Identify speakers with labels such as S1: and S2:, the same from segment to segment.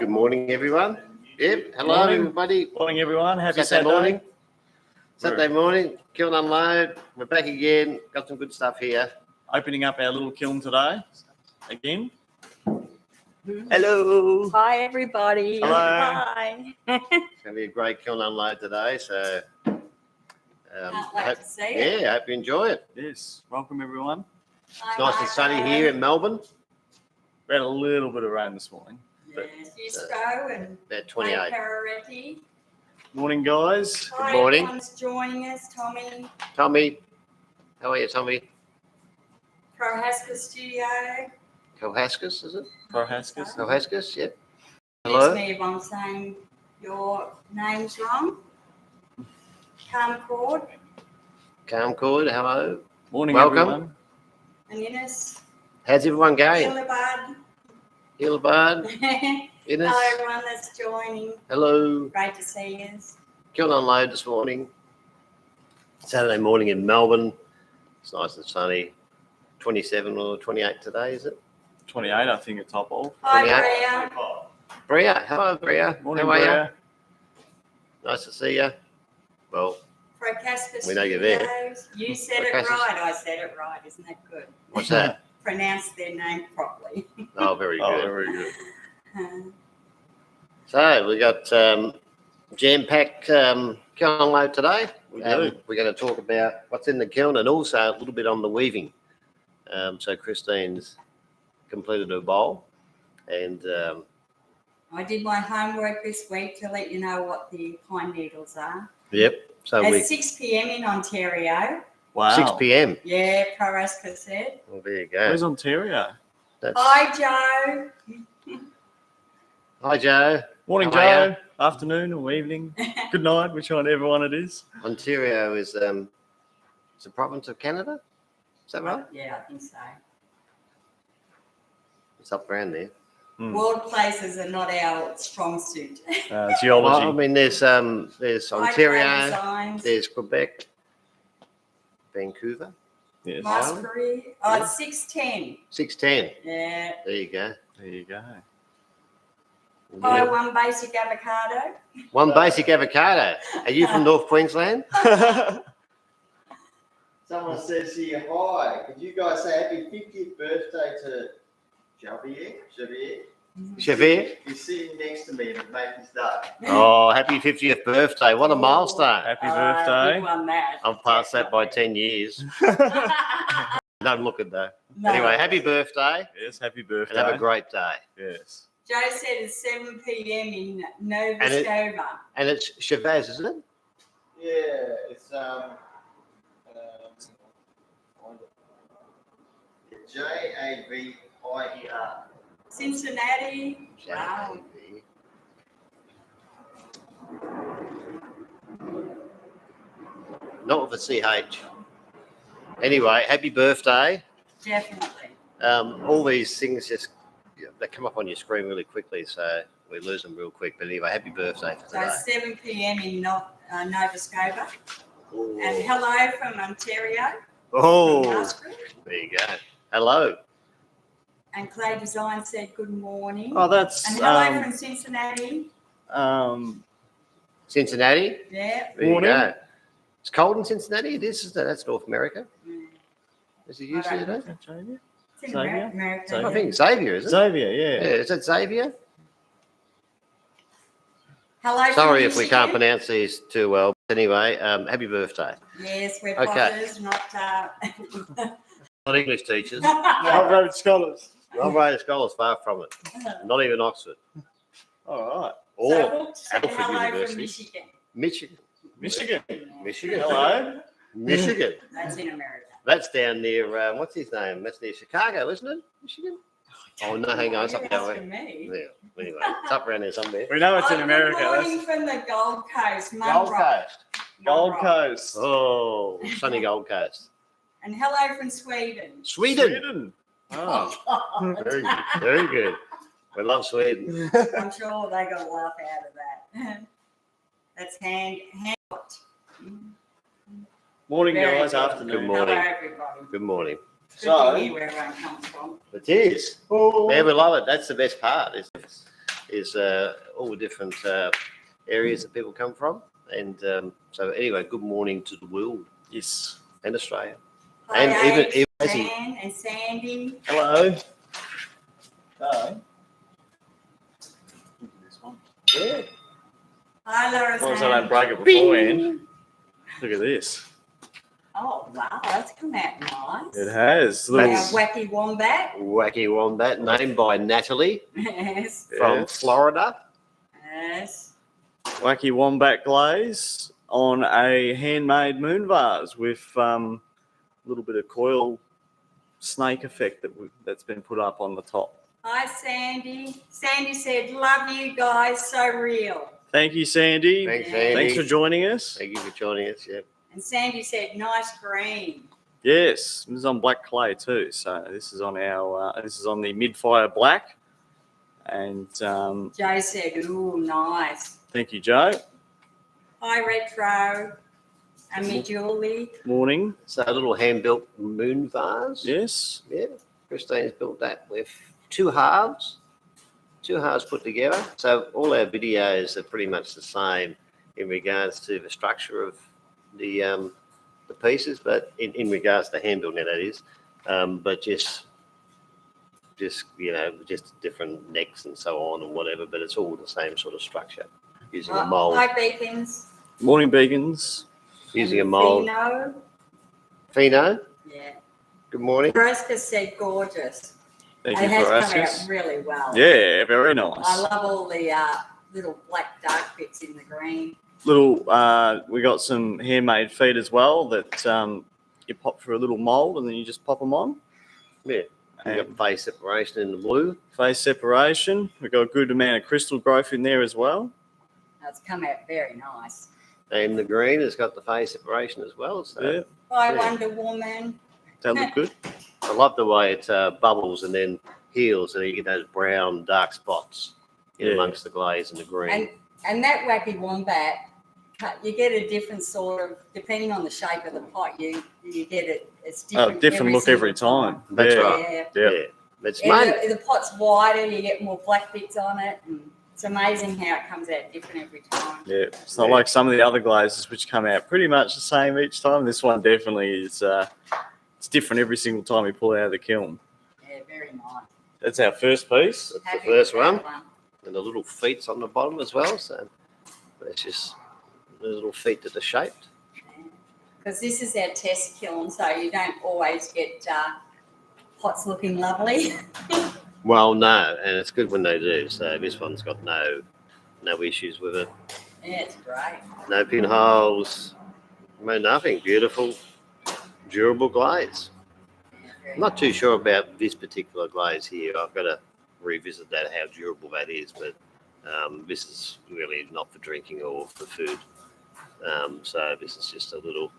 S1: Good morning, everyone. Yep. Hello,
S2: Morning.
S1: everybody.
S2: Morning, everyone. Happy
S1: Saturday morning.
S2: We're
S1: Saturday morning. Kiln Unload. We're back again. Got some good stuff here.
S2: Opening up our little kiln today. Again. Hello.
S3: Hi, everybody.
S2: Hello.
S3: Hi.
S1: It's going to be a great Kiln Unload today. So,
S3: Can't wait to see it.
S1: yeah, I hope you enjoy it.
S2: Yes. Welcome, everyone.
S1: It's nice and sunny here in Melbourne.
S2: We had a little bit of rain this morning.
S3: Yes, Yusco and
S1: About 28.
S3: Pararetti.
S2: Morning, guys.
S3: Hi,
S1: morning.
S3: everyone's joining us. Tommy,
S1: Tommy. How are you, Tommy?
S3: Prohaska Studio.
S1: Kohaskis, is it?
S2: Prohaskis.
S1: Kohaskis, yep.
S3: Excuse
S1: Hello.
S3: me if I'm saying your name's wrong. Calm
S1: Calm Cord, hello.
S2: Morning,
S1: Welcome.
S2: everyone.
S3: and Ines.
S1: How's everyone going?
S3: Hillabud.
S1: Hillabud,
S3: Hello,
S1: Ines.
S3: everyone that's joining.
S1: Hello.
S3: Great to see you.
S1: Kiln Unload this morning. Saturday morning in Melbourne. It's nice and sunny. 27 or 28 today, is it?
S2: 28, I think, at top off.
S3: Hi,
S1: 28.
S3: Bria.
S1: Bria, hello Bria.
S2: Morning,
S1: How are you?
S2: Bria.
S1: Nice to see you. Well,
S3: Prohaska
S1: We know you're there.
S3: Studios. You said it
S1: Prohaska.
S3: right. I said it right. Isn't that good?
S1: what's that?
S3: Pronounce their name properly.
S1: Oh, very
S2: Oh,
S1: good.
S2: very good.
S1: So we got jam-packed kiln unload today.
S2: We do.
S1: We're going to talk about what's in the kiln and also a little bit on the weaving. So Christine's completed her bowl, and
S3: I did my homework this week to let you know what the pine needles are.
S1: yep. So
S3: At
S1: we
S3: 6 p.m. in Ontario.
S2: Wow.
S1: 6 p.m.
S3: Yeah, Prohaska said.
S1: Well, there you go.
S2: Where's Ontario?
S1: That's,
S3: Hi, Joe.
S1: Hi Joe.
S2: Morning,
S1: How are
S2: Joe. Afternoon or evening. Good night, whichever one it is.
S1: Ontario is it's a province of Canada. Is that right?
S3: Yeah, I think so.
S1: It's up around there.
S2: Mm.
S3: World places are not our strong suit.
S2: Geology.
S1: Well, I mean, there's
S3: High
S1: Ontario,
S3: designs.
S1: there's Quebec, Vancouver,
S2: Yes.
S3: Muskerry. Oh, it's 6:10.
S1: 610.
S3: Yeah.
S1: There you go.
S2: There you go.
S3: Buy one basic avocado.
S1: One basic avocado. Are you from North Queensland?
S4: Someone says here, hi, could you guys say happy 50th birthday to Javier?
S1: Xavier?
S4: He's sitting next to me and it made his day.
S1: Oh, happy 50th birthday. What a milestone.
S2: Happy
S3: Good
S2: birthday.
S3: one, that.
S1: I've passed that by 10 years. Don't look it though.
S3: No.
S1: Anyway, happy birthday
S2: Yes, happy birthday.
S1: and have a great day.
S2: Yes.
S3: Joe said it's 7 p.m. in Nova
S1: And it-
S3: Scotia.
S1: And it's Chavez, isn't it?
S4: Yeah, it's Javier.
S3: Cincinnati. Wow.
S1: Not with a CH. Anyway, happy birthday.
S3: Definitely.
S1: All these things just they come up on your screen really quickly, so we lose them real quick. But anyway, happy birthday for
S3: So
S1: today.
S3: 7 p.m. in Nova Scotia. And hello from Ontario. From
S1: Oh,
S3: Muskerry.
S1: there you go. Hello.
S3: And Clay Design said good morning.
S2: Oh, that's
S3: And hello from Cincinnati.
S1: Cincinnati.
S3: Yeah.
S1: There
S2: Morning.
S1: you go. It's cold in Cincinnati. It is, isn't it? That's North America.
S3: Mm.
S1: Is it usually
S3: I
S1: today?
S2: Xavier.
S3: It's in
S2: Xavier?
S3: America.
S2: Xavier.
S1: I think Xavier, is it?
S2: Xavier,
S1: Yeah,
S2: yeah.
S1: is it Xavier?
S3: Hello from
S1: Sorry if we
S3: Michigan.
S1: can't pronounce these too well. But anyway, happy birthday.
S3: Yes, we're
S1: Okay.
S3: potters, not
S1: Not English teachers.
S2: Road Scholars.
S1: Not Rhoda Scholars, far from it. Not even Oxford.
S2: All right.
S1: Or
S3: So we'll say
S1: Alfred
S3: hello
S1: University.
S3: from
S1: Michigan.
S3: Michigan.
S2: Michigan.
S1: Michigan.
S2: Hello.
S1: Michigan.
S3: That's in America.
S1: That's down near, what's his name? That's near Chicago, isn't it? Michigan? Oh, no, hang on. It's up
S3: You're
S1: that way.
S3: asking me.
S1: Yeah. Anyway, it's up around there somewhere.
S2: We know it's in
S3: Oh,
S2: America.
S3: Good morning
S2: That's
S3: from the Gold Coast,
S1: Gold
S3: Munro.
S1: Coast.
S2: Gold
S3: Munro.
S2: Coast.
S1: Oh, sunny Gold Coast.
S3: And hello from Sweden.
S1: Sweden.
S2: Oh.
S1: Very good. Very good. We love Sweden.
S3: I'm sure they got a laugh out of that. That's hand.
S2: Morning,
S3: Very
S2: guys.
S3: good.
S2: Afternoon.
S1: Good morning.
S3: Hello, everybody.
S1: Good morning.
S3: Good
S2: So-
S3: to hear where everyone comes from.
S1: It is.
S2: Oh.
S1: Yeah, we love it. That's the best part. is all the different areas that people come from. And so anyway, good morning to the world
S2: Yes.
S1: and Australia.
S3: Hi,
S1: And even
S3: Dan and Sandy.
S2: Hello. Hi. This one.
S1: yeah.
S3: Hi, Laura.
S2: As long as I don't break it beforehand. Look at this.
S3: Oh, wow, that's come out nice.
S2: It has.
S3: Our
S2: Little,
S3: wacky wombat.
S1: Wacky Wombat, named by Natalie
S3: Yes,
S1: from
S2: Yes.
S1: Florida.
S3: yes.
S2: wacky wombat glaze on a handmade moon vase with a little bit of coil snake effect that's been put up on the top.
S3: Hi, Sandy. Sandy said, love you guys, so real.
S2: Thank you, Sandy.
S1: Thanks,
S3: Yeah.
S1: Andy.
S2: Thanks for joining us.
S1: Thank you for joining us. Yeah.
S3: And Sandy said, nice green.
S2: Yes, this is on black clay too. So this is on our this is on the mid-fire black. And
S3: Joe said, ooh, nice.
S2: thank you, Joe.
S3: Hi, Retro. And me, Julie.
S2: Morning.
S1: So a little hand-built moon vase.
S2: Yes.
S1: Yeah. Christine's built that with two halves put together. So all our videos are pretty much the same in regards to the structure of the pieces, but in regards to hand building, that is, but just just different necks and so on and whatever. But it's all the same sort of structure using a mold.
S3: Hi, Beacons.
S2: Morning, Beacons.
S1: Using a
S3: And
S1: mold.
S3: Fino.
S1: Fino,
S3: Yeah.
S1: good morning.
S3: Veronica said, gorgeous.
S2: Thank
S3: It
S2: you
S3: has
S2: for
S3: come
S2: asking.
S3: out really well.
S2: Yeah, very
S3: I
S2: nice.
S3: love all the little black dark bits in the green.
S2: Little, we got some handmade feet as well that you pop through a little mold and then you just pop them on.
S1: Yeah, you got
S2: And
S1: face separation in the blue.
S2: face separation. We've got a good amount of crystal growth in there as well.
S3: It's come out very nice.
S1: And the green has got the face separation as well. So
S2: Yeah,
S3: Hi,
S1: Yeah.
S3: Wonder Woman.
S2: that look good.
S1: I love the way it bubbles and then heals, and you get those brown dark spots in
S2: Yeah.
S1: amongst the glaze and the green.
S3: And that wacky wombat, you get a different sort of, depending on the shape of the pot, you get it. It's different.
S2: Different look every
S3: single
S2: time.
S1: That's
S2: Yeah.
S1: right.
S3: Yeah.
S2: Yeah.
S1: It's
S3: And
S1: made.
S3: the pot's wider, you get more black bits on it. And it's amazing how it comes out different every time.
S2: Yeah, it's not like some of the other glazes which come out pretty much the same each time. This one definitely is. It's different every single time we pull it out of the kiln.
S3: Yeah, very nice.
S2: That's our first piece.
S1: That's the
S3: Happy
S1: first
S3: with that
S1: one. And the little feet's on the bottom as well. So it's just the little feet that are shaped.
S3: Because this is our test kiln, so you don't always get pots looking lovely.
S1: Well, no, and it's good when they do. So this one's got no issues with it.
S3: Yeah, it's great.
S1: No pinholes. No nothing. Beautiful, durable glaze.
S3: Yeah, very
S1: I'm not too
S3: nice.
S1: sure about this particular glaze here. I've got to revisit that, how durable that is. But this is really not for drinking or for food. So this is just a little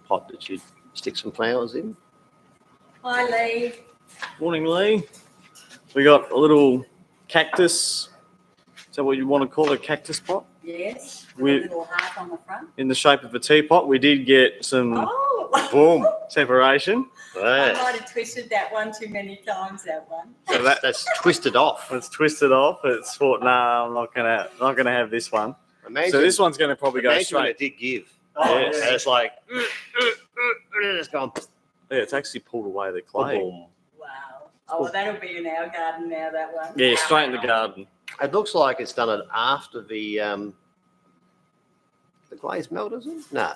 S1: pot that you stick some flowers in.
S3: Hi, Lee.
S2: Morning, Lee. We got a little cactus. Is that what you want to call it, a cactus pot?
S3: Yes.
S2: We-
S3: With a little heart on the front.
S2: In the shape of a teapot. We did get some
S3: Oh!
S2: boom separation.
S3: I
S1: Right.
S3: might have twisted that one too many times, that one.
S2: So that,
S1: That's twisted off.
S2: it's twisted off. It's thought, nah, I'm not gonna have this one.
S1: Imagine,
S2: So this one's gonna probably go
S1: imagine when
S2: straight.
S1: it did give.
S2: Oh,
S1: And
S2: yeah.
S1: it's like, it's gone.
S2: Yeah, it's actually pulled away the clay.
S1: Boom.
S3: Wow. Oh, well, that'll be in our garden now, that one.
S2: Yeah, straight in the garden.
S1: It looks like it's done it after the glaze melt, isn't it? No.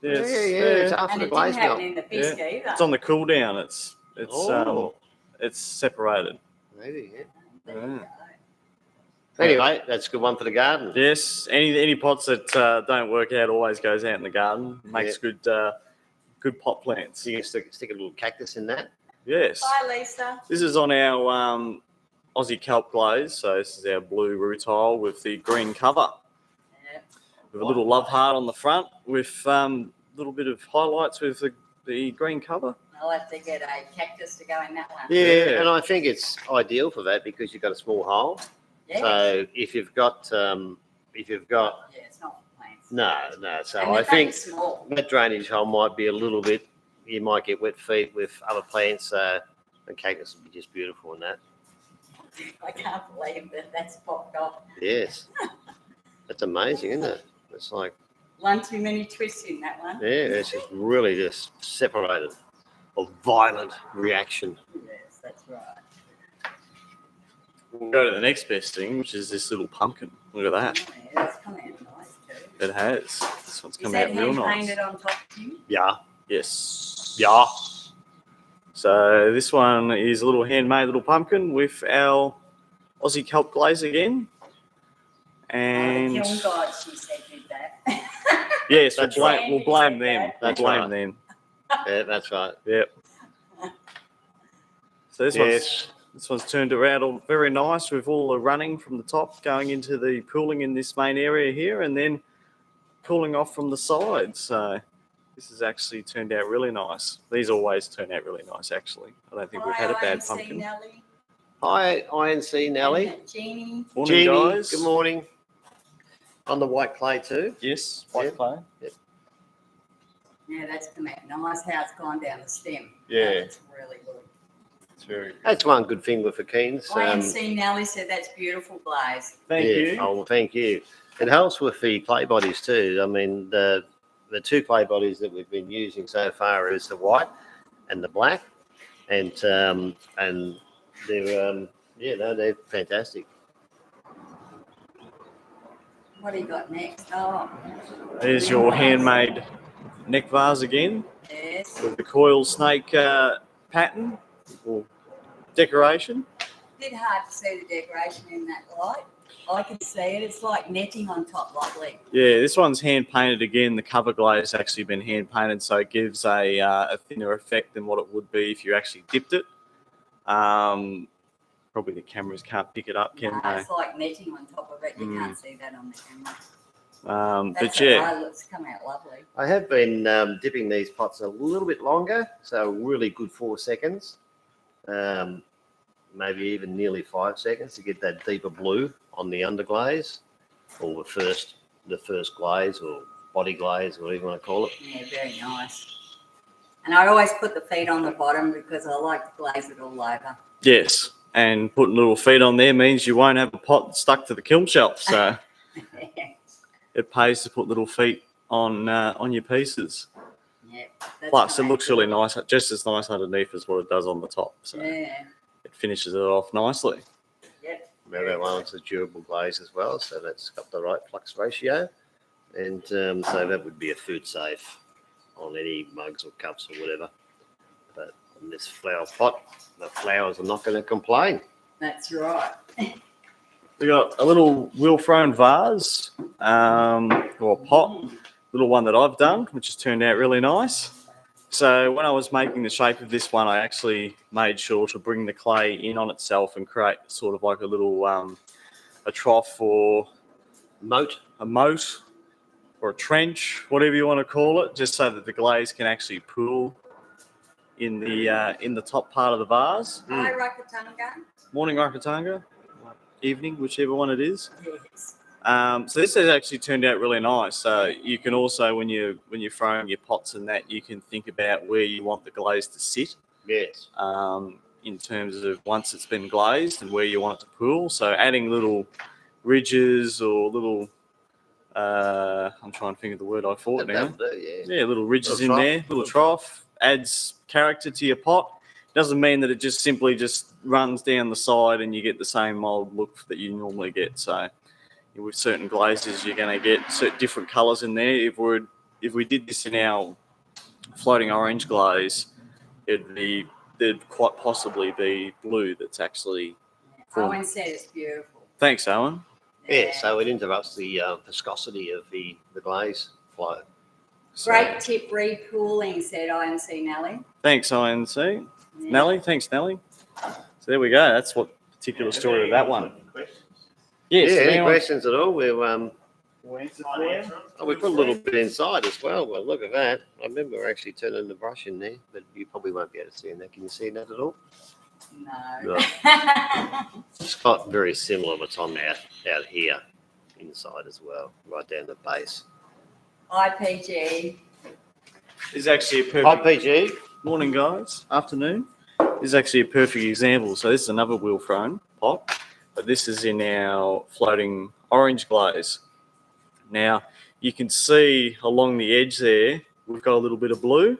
S2: Yeah,
S1: Yeah,
S2: it's,
S1: it's after
S3: And
S1: the
S3: it
S1: glaze
S3: didn't happen
S1: melt.
S3: in the bisque either.
S2: it's on the cool down. It's
S1: Oh.
S2: it's separated.
S1: Maybe, yeah.
S3: There you go.
S1: Anyway, that's a good one for the garden.
S2: Yes, any pots that don't work out always goes out in the garden. Makes good pot plants.
S1: So you can stick a little cactus in that.
S2: Yes.
S3: Bye, Lisa.
S2: This is on our Aussie kelp glaze. So this is our blue rutile with the green cover.
S3: Yeah.
S2: With a little love heart on the front with a little bit of highlights with the green cover.
S3: I'll have to get a cactus to go in that one.
S1: Yeah, and I think it's ideal for that because you've got a small hole.
S3: Yeah.
S1: So if you've got
S3: Yeah, it's not for plants.
S1: no. So
S3: And
S1: I
S3: they're
S1: think
S3: small.
S1: that drainage hole might be a little bit. You might get wet feet with other plants. And cactus would be just beautiful in that.
S3: I can't believe that that's popped off.
S1: Yes. That's amazing, isn't it? It's like,
S3: One too many twists in that one.
S1: yeah, it's just really just separated. A violent reaction.
S3: Yes, that's right.
S2: We'll go to the next best thing, which is this little pumpkin. Look at that.
S3: Oh, yeah, that's come out nice too.
S2: It has. This one's
S3: Is
S2: come
S3: that
S2: out real
S3: hand
S2: nice.
S3: painted on top of you?
S1: Yeah.
S2: Yes.
S1: Yeah.
S2: So this one is a little handmade little pumpkin with our Aussie kelp glaze again. And
S3: The Kiln God, she said, did that.
S2: yes,
S1: That's
S2: we'll blame them. We'll
S1: That's
S2: blame
S1: right.
S2: them.
S1: Yeah, that's right.
S2: Yep. So
S1: Yes.
S2: this one's turned around all very nice with all the running from the top going into the pooling in this main area here and then cooling off from the sides. So this has actually turned out really nice. These always turn out really nice, actually. I don't think we've had a bad
S3: INC
S2: pumpkin.
S3: Nelly.
S1: Hi, INC Nelly.
S3: And Jeannie.
S2: Morning,
S1: Jeannie,
S2: guys.
S1: good morning. On the white clay too.
S2: Yes,
S1: Yeah.
S2: white clay.
S3: Yeah, that's come out nice how it's gone down the stem.
S2: Yeah.
S3: That's really good.
S2: It's very good.
S1: That's one good thing with the Keens.
S3: INC Nelly said that's beautiful glaze.
S2: Thank
S1: yeah.
S2: you.
S1: Oh, well, thank you. It helps with the clay bodies too. I mean, the two clay bodies that we've been using so far is the white and the black, and they're they're fantastic.
S3: What do you got next? Oh,
S2: There's your handmade neck vase again
S3: yes.
S2: with the coil snake pattern or decoration.
S3: Bit hard to see the decoration in that light. I can see it. It's like netting on top, lovely.
S2: Yeah, this one's hand painted again. The cover glaze has actually been hand painted, so it gives a thinner effect than what it would be if you actually dipped it. Probably the cameras can't pick it up, can
S3: No,
S2: they?
S3: it's like netting on top of it. You
S2: Mm.
S3: can't see that on the camera.
S2: But
S3: That's
S2: yeah,
S3: it's come out lovely.
S1: I have been dipping these pots a little bit longer, so really good 4 seconds, maybe even nearly 5 seconds to get that deeper blue on the underglaze, or the first glaze or body glaze, whatever you want to call it.
S3: Yeah, very nice. And I always put the feet on the bottom because I like to glaze it all over.
S2: yes. And putting little feet on there means you won't have a pot stuck to the kiln shelf. So it pays to put little feet on your pieces.
S3: Yeah, that's
S2: Plus, it
S3: come
S2: looks
S3: out
S2: really
S3: good.
S2: nice, just as nice underneath as what it does on the top. So
S3: Yeah,
S2: it finishes it off nicely.
S3: yep.
S1: Remember that one, it's a durable glaze as well, so that's got the right flux ratio, and so that would be a food safe on any mugs or cups or whatever. But on this flower pot, the flowers are not going to complain.
S3: That's right.
S2: We got a little wheel thrown vase or pot, little one that I've done, which has turned out really nice. So when I was making the shape of this one, I actually made sure to bring the clay in on itself and create sort of like a little a trough or
S1: Moat.
S2: a moat or a trench, whatever you want to call it, just so that the glaze can actually pool in the top part of the vase.
S3: Hi, Rakatunga.
S2: Morning, Rakatanga. Evening, whichever one it is.
S3: Yes.
S2: So this has actually turned out really nice. So you can also, when you're throwing your pots and that, you can think about where you want the glaze to sit.
S1: Yes.
S2: In terms of once it's been glazed and where you want it to pool. So adding little ridges or little, I'm trying to think of the word I thought now.
S1: That'll do, yeah.
S2: Yeah, little ridges
S1: Little
S2: in
S1: trough.
S2: there, little trough, adds character to your pot. Doesn't mean that it just simply just runs down the side and you get the same old look that you normally get. So with certain glazes, you're going to get certain different colours in there. If we did this in our floating orange glaze, there'd quite possibly be blue that's actually formed.
S3: Owen said it's beautiful.
S2: Thanks, Owen.
S1: Yeah, so it interrupts the viscosity of the glaze flow.
S3: Great tip, repooling, said IMC Nelly.
S2: Thanks, INC.
S3: Yeah.
S2: Nelly, thanks, Nelly. So there we go. That's what particular story of that one. Yes.
S1: Yeah, any
S2: anyone-
S1: questions at all? We put a little bit inside as well. Well, look at that. I remember actually turning the brush in there, but you probably won't be able to see that. Can you see that at all?
S3: No.
S1: It's got very similar what's on out here inside as well, right down the base.
S3: IPG.
S2: This is actually a perfect
S1: IPG.
S2: morning, guys. Afternoon. This is actually a perfect example. So this is another wheel thrown. pot, but this is in our floating orange glaze. Now, you can see along the edge there, we've got a little bit of blue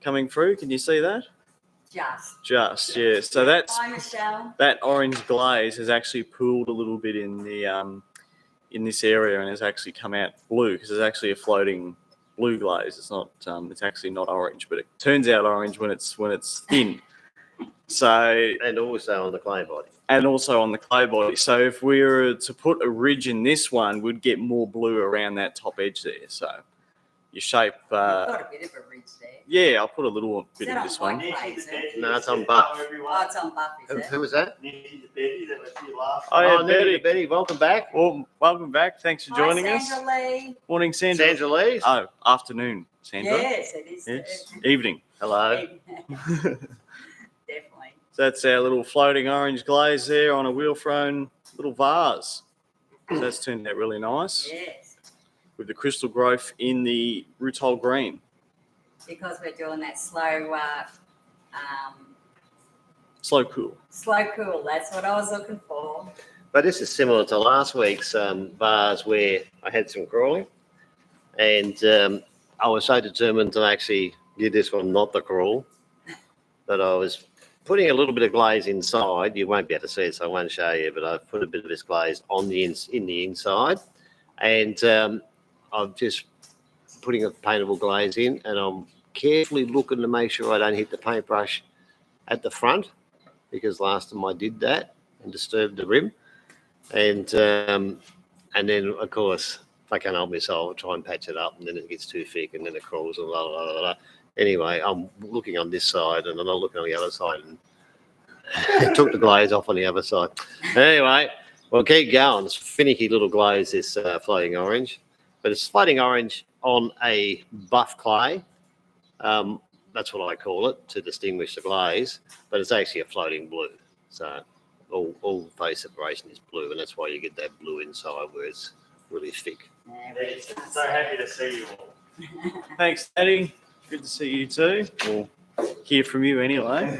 S2: coming through. Can you see that? Just, yeah. So
S3: Hi, Michelle.
S2: that orange glaze has actually pooled a little bit in the in this area and has actually come out blue because it's actually a floating blue glaze. It's not. It's actually not orange, but it turns out orange when it's thin. So
S1: And also on the clay body.
S2: and also on the clay body. So if we were to put a ridge in this one, we'd get more blue around that top edge there. So your shape.
S3: You've got a bit of a ridge there.
S2: Yeah, I'll put a little bit
S3: Is
S2: in
S3: that
S2: this
S3: on
S2: one.
S3: white clay, is it?
S1: No, it's on buff.
S3: Oh, it's on buff, is it?
S1: Who was that?
S4: Nikki the Betty that was here last.
S2: Oh, yeah,
S1: Betty.
S2: Betty.
S1: Betty, welcome back.
S2: Well, welcome back. Thanks for joining
S3: Hi,
S2: us.
S3: Sandra Lee.
S2: Morning, Sandra.
S1: Sandra Lee.
S2: Oh, afternoon, Sandra.
S3: Yes, it is.
S2: Yes. Evening.
S1: Hello.
S3: Definitely.
S2: So that's our little floating orange glaze there on a wheel-thrown little vase. So that's turned out really nice
S3: Yes.
S2: with the crystal growth in the rutile green.
S3: Because we're doing that slow
S2: Slow cool.
S3: cool. That's what I was looking for.
S1: But this is similar to last week's bars where I had some crawling, and I was so determined to actually give this one not the crawl that I was putting a little bit of glaze inside. You won't be able to see it, so I won't show you. But I've put a bit of this glaze on the in the inside, and I'm just putting a paintable glaze in, and I'm carefully looking to make sure I don't hit the paintbrush at the front, because last time I did that and disturbed the rim. And then, of course, if I can't help myself, I'll try and patch it up, and then it gets too thick, and then it crawls and blah, blah, blah, blah. Anyway, I'm looking on this side, and I'm not looking on the other side, and it took the glaze off on the other side. Anyway, we'll keep going. It's finicky little glaze, this floating orange. But it's floating orange on a buff clay. That's what I call it, to distinguish the glaze. But it's actually a floating blue. So all phase separation is blue, and that's why you get that blue inside where it's really thick.
S4: So happy to see you all.
S2: Thanks, Daddy. Good to see you too. Or hear from you anyway.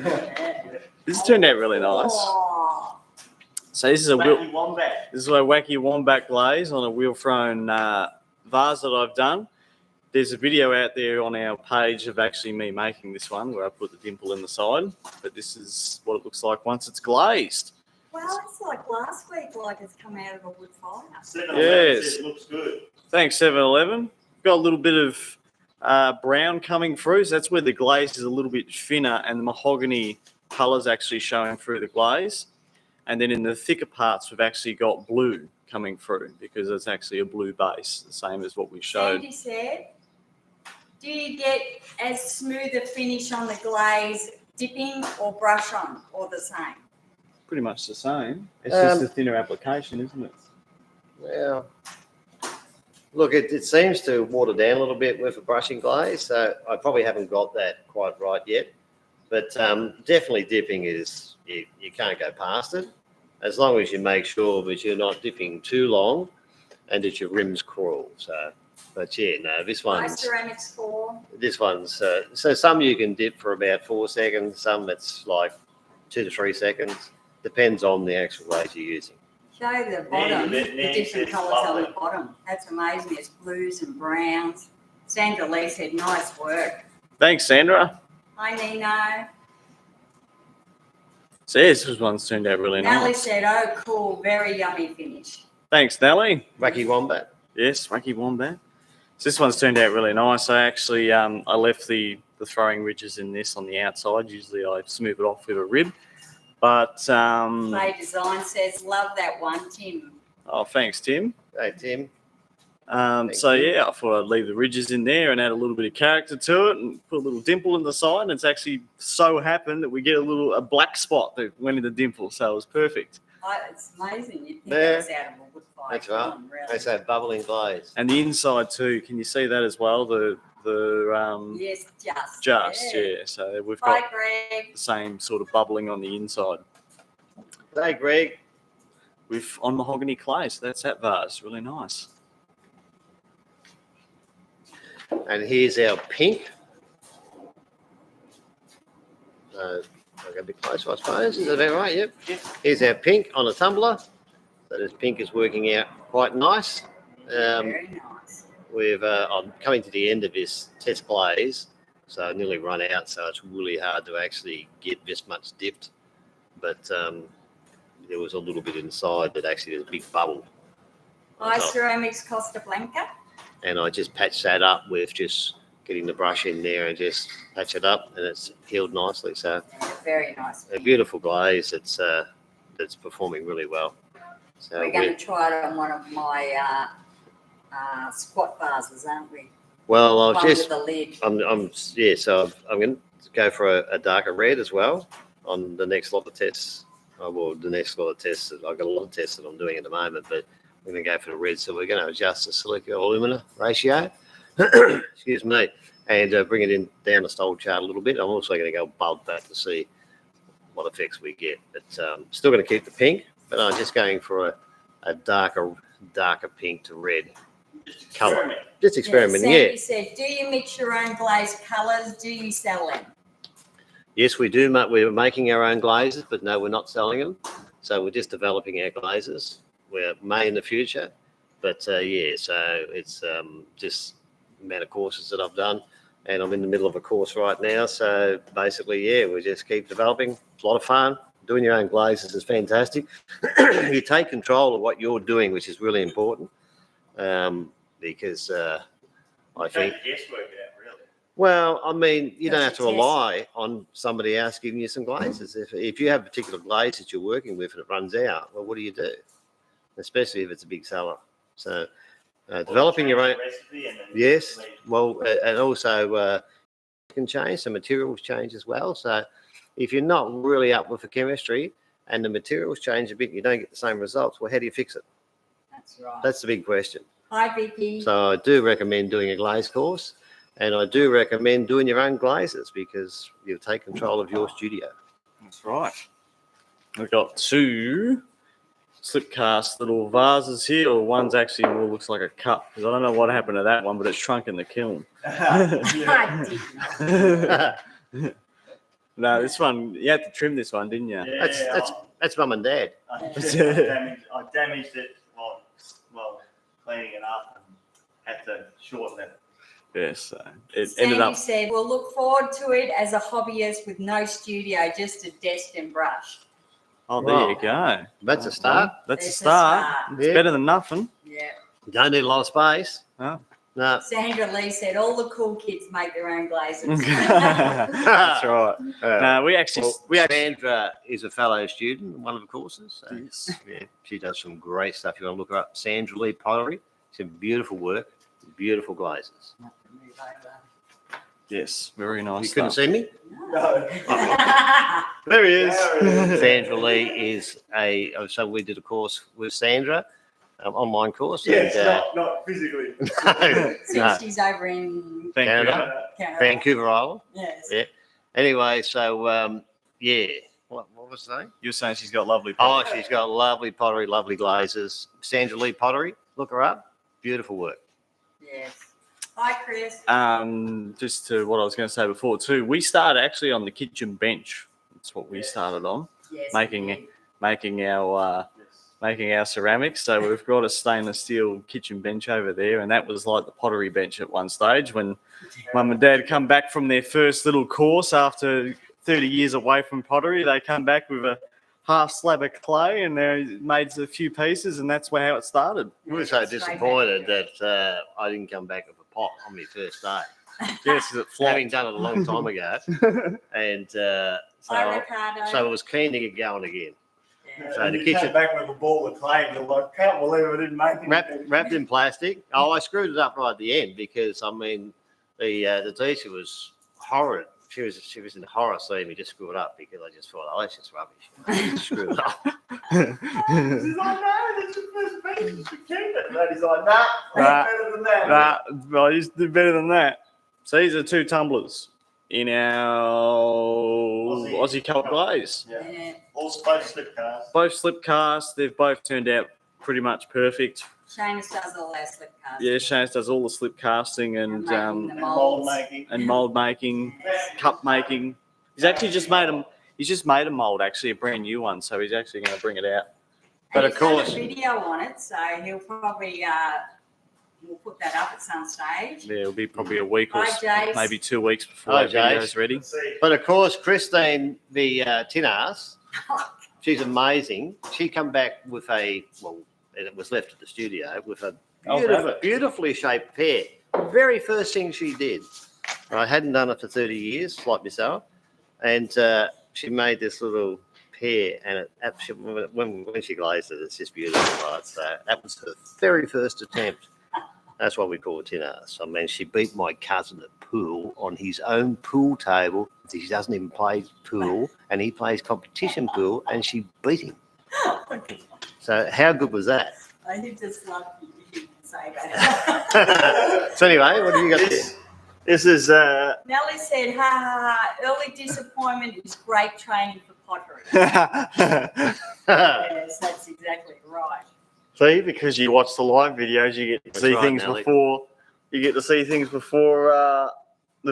S2: This has turned out really nice.
S3: Oh,
S2: So this is a wheel.
S4: Wacky Wombat.
S2: This is a wacky wombat glaze on a wheel-thrown vase that I've done. There's a video out there on our page of actually me making this one where I put the dimple in the side. But this is what it looks like once it's glazed.
S3: well, it's like last week, like it's come out of a wood fire.
S4: 7-Eleven
S2: Yes.
S4: says it looks good.
S2: Thanks, 7-Eleven. Got a little bit of brown coming through. So that's where the glaze is a little bit thinner and the mahogany colour's actually showing through the glaze. And then in the thicker parts, we've actually got blue coming through because it's actually a blue base, the same as what we showed.
S3: Sandy said, do you get as smooth a finish on the glaze dipping or brush on, or the same?
S2: Pretty much the same. It's just a thinner application, isn't it?
S1: Well, look, it seems to water down a little bit with a brushing glaze, so I probably haven't got that quite right yet. But definitely dipping is, you can't go past it, as long as you make sure that you're not dipping too long and that your rims crawl. So, but yeah, no, this
S3: My
S1: one's,
S3: ceramics 4.
S1: so some you can dip for about 4 seconds, some it's like 2 to 3 seconds. Depends on the actual glaze you're using.
S3: Show the bottom,
S4: Nancy
S3: the different
S4: says
S3: colours on
S4: lovely.
S3: the bottom. That's amazing. It's blues and browns. Sandra Lee said, nice work.
S2: Thanks, Sandra.
S3: Hi, Nino.
S2: So yeah, this one's turned out really
S3: Nellie
S2: nice.
S3: said, oh, cool, very yummy finish.
S2: Thanks, Nellie.
S1: Wacky Wombat.
S2: Yes, wacky wombat. So this one's turned out really nice. I actually I left the throwing ridges in this on the outside. Usually I smooth it off with a rib. But
S3: Play Design says, love that one, Tim.
S2: oh, thanks, Tim.
S1: Hey, Tim.
S2: So yeah, I thought I'd leave the ridges in there and add a little bit of character to it and put a little dimple in the side. And it's actually so happened that we get a black spot that went in the dimple. So it was perfect.
S3: Oh, it's amazing. You'd think
S1: Yeah.
S3: that was out of a wood fire.
S1: That's right.
S3: Come on, really.
S1: They say bubbling glaze.
S2: And the inside too. Can you see that as well? The
S3: Yes,
S2: just yeah. So we've
S3: Bye,
S2: got
S3: Greg.
S2: the same sort of bubbling on the inside
S1: Hey, Greg.
S2: with on mahogany clay. So that's that vase. Really nice.
S1: And here's our pink. I'll go a bit closer, I suppose. Is that about right? Yep. Here's our pink on a tumbler. So this pink is working out quite nice.
S3: Very nice.
S1: I'm coming to the end of this test glaze, so I nearly run out. So it's really hard to actually get this much dipped. But there was a little bit inside that actually there's a big bubble.
S3: High ceramics Costa Blanca.
S1: And I just patched that up with just getting the brush in there and just patch it up, and it's healed nicely. So
S3: Yeah, very nice.
S1: a beautiful glaze. That's performing really well. So
S3: We're going to try it on one of my squat vases, aren't we?
S1: well, I've
S3: One
S1: just
S3: with the lid.
S1: So I'm going to go for a darker red as well on the next lot of tests. The next lot of tests. I've got a lot of tests that I'm doing at the moment, but we're going to go for the red. So we're going to adjust the silica alumina ratio. Excuse me, and bring it in down the stole chart a little bit. I'm also going to go above that to see what effects we get. But still going to keep the pink, but I'm just going for a darker pink to red colour. Just experimenting,
S3: Sandy said, do you mix your own glaze colours? Do you sell them?
S1: Yes, we do. We're making our own glazes, but no, we're not selling them. So we're just developing our glazes. We may in the future, but so it's just the amount of courses that I've done, and I'm in the middle of a course right now. So basically, we just keep developing. It's a lot of fun. Doing your own glazes is fantastic. You take control of what you're doing, which is really important, because I think. Well, I mean, you don't have to rely on somebody else giving you some glazes. If you have a particular glaze that you're working with and it runs out, well, what do you do? Especially if it's a big seller. So developing your own
S5: recipe and then
S1: yes, well, and also can change, the materials change as well. So if you're not really up with the chemistry and the materials change a bit, you don't get the same results. Well, how do you fix it?
S3: That's right.
S1: That's the big question.
S3: Hi, Vicky.
S1: So I do recommend doing a glaze course, and I do recommend doing your own glazes because you'll take control of your studio.
S2: That's right. We've got two slip cast little vases here, or one's actually more looks like a cup because I don't know what happened to that one, but it's shrunk in the kiln.
S3: I did not.
S2: No, this one you had to trim this one, didn't you?
S5: Yeah,
S1: That's mum and dad.
S5: I damaged it while cleaning it up and had to shorten it.
S2: Yes, it ended
S3: Sandy
S2: up.
S3: said, we'll look forward to it as a hobbyist with no studio, just a desk and brush.
S2: Oh, there you go.
S1: That's a start.
S2: That's a
S3: It's a
S2: start.
S3: start.
S2: It's better than nothing.
S3: Yeah.
S1: You don't need a lot of space.
S2: Oh.
S1: No.
S3: Sandra Lee said, all the cool kids make their own glazes.
S2: That's right. No, we actually.
S1: Sandra is a fellow student in one of the courses. So,
S2: Yes.
S1: yeah, she does some great stuff. You want to look her up, Sandra Lee Pottery. Some beautiful work, beautiful glazes.
S2: Yes, very nice.
S1: You couldn't
S2: stuff.
S1: see me?
S5: No.
S1: There he is.
S5: There he is.
S1: Sandra Lee is so we did a course with Sandra, online course.
S5: Yes,
S1: and,
S5: not physically.
S1: no,
S3: Since she's over in
S2: Thank
S1: Canada.
S3: Canada.
S1: Vancouver Island.
S3: Yes.
S1: Yeah. Anyway, so what was the name?
S2: you. You're saying she's got lovely.
S1: Oh, she's got lovely pottery, lovely glazes. Sandra Lee Pottery. Look her up. Beautiful work.
S3: Yes. Hi, Chris.
S2: Just to what I was going to say before too, we started actually on the kitchen bench. That's what we started on,
S3: Yes.
S2: making
S3: indeed.
S2: making our ceramics. So we've got a stainless steel kitchen bench over there, and that was like the pottery bench at one stage when Mum and Dad come back from their first little course after 30 years away from pottery. They come back with a half slab of clay and they made a few pieces, and that's how it started.
S1: We were so disappointed that I didn't come back with a pot on my first day.
S2: Yes, it
S1: Having
S2: flopped.
S1: done it a long time ago, and
S3: Hi, Ricardo.
S1: so it was keen to get going again.
S3: Yeah.
S1: So
S5: And
S1: the
S5: you
S1: kitchen
S5: came back with a ball of clay and you're like, can't believe I didn't make it.
S1: wrapped in plastic. Oh, I screwed it up right at the end because I mean the teacher was horrid. She was in horror seeing me just screw it up because I just thought, oh, that's just rubbish. I just screwed it up.
S5: He's like, no, that's your first piece. You should keep it. And he's like, nah,
S2: Nah.
S5: better than that.
S2: Well, I used to do better than that. So these are two tumblers in our Aussie Cult glaze.
S5: Yeah.
S3: Yeah.
S5: All both slip cast.
S2: Both slip cast. They've both turned out pretty much perfect.
S3: Seamus does all our slip casts.
S2: Yeah, Shane does all the slip casting and
S3: making the
S5: And mold
S3: molds.
S5: making.
S2: mold making, cup making. He's actually just made them. He's just made a mold, actually, a brand new one. So he's actually going to bring it out.
S1: But
S3: And
S1: of
S3: he's done
S1: course-
S3: a video on it, so he'll probably we'll put that up at some stage.
S2: Yeah, it'll be probably a week or
S3: Hi, Jace.
S2: maybe 2 weeks before
S1: Hi,
S2: that video's
S1: Jace.
S2: ready.
S5: Let's see.
S1: But of course, Christine, the tin ass, she's amazing. She come back with and it was left at the studio, with a
S2: I'll have it.
S1: beautifully shaped pear. The very first thing she did. I hadn't done it for 30 years, like myself, and she made this little pear, and it absolutely, when she glazed it, it's just beautiful, right? So that was her very first attempt. That's what we call a tin ass. I mean, she beat my cousin at pool on his own pool table. He doesn't even play pool, and he plays competition pool, and she beat him. So how good was that?
S3: I just love you to say that.
S1: So anyway, what do you got there?
S2: This is
S3: Nellie said, ha ha ha, early disappointment is great training for pottery. Yes, that's exactly right.
S2: see, because you watch the live videos, you get to
S1: That's
S2: see
S1: right,
S2: things
S1: Nelly.
S2: before the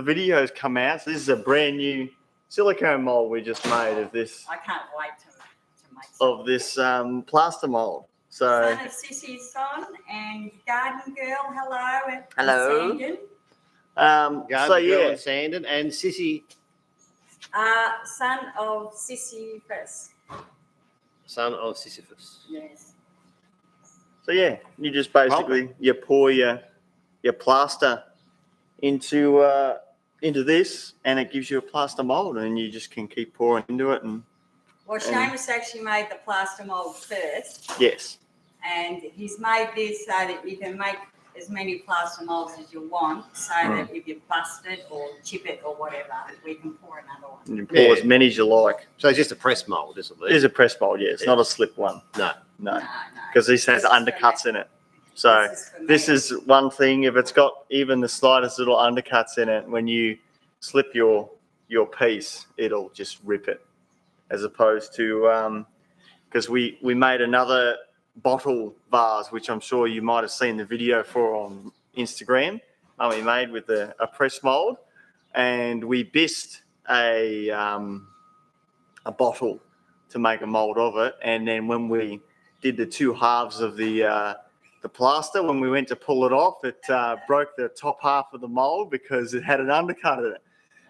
S2: videos come out. So this is a brand new silicone mold we just made of this
S3: I can't wait to make some.
S2: of this plaster mold. So
S3: Son of Sissy's son and Garden Girl, hello. And
S2: Hello.
S3: Sandon.
S1: Garden Girl
S2: yeah,
S1: and Sandon and Sissy,
S3: Son of Sissy first.
S1: son of Sisyphus.
S3: Yes.
S2: so yeah, you just basically you pour your plaster into this, and it gives you a plaster mold, and you just can keep pouring into it. And
S3: Well, Seamus actually made the plaster mold first,
S2: yes,
S3: and he's made this so that you can make as many plaster molds as you want, so that if you bust it or chip it or whatever, we can pour another one.
S2: and you pour
S1: Yeah.
S2: as many as you like.
S1: So it's just a press mold, isn't
S2: It
S1: it?
S2: is a press mold, yeah. It's not a slip one.
S1: No.
S2: No,
S3: No,
S2: because this has
S3: This is for
S2: undercuts
S3: me.
S2: in it. So this
S3: for me.
S2: is one thing. If it's got even the slightest little undercuts in it, when you slip your piece, it'll just rip it. As opposed to because we made another bottle vase, which I'm sure you might have seen the video for on Instagram. We made with a press mold, and we bisqued a bottle to make a mold of it. And then when we did the two halves of the plaster, when we went to pull it off, it broke the top half of the mold because it had an undercut in it.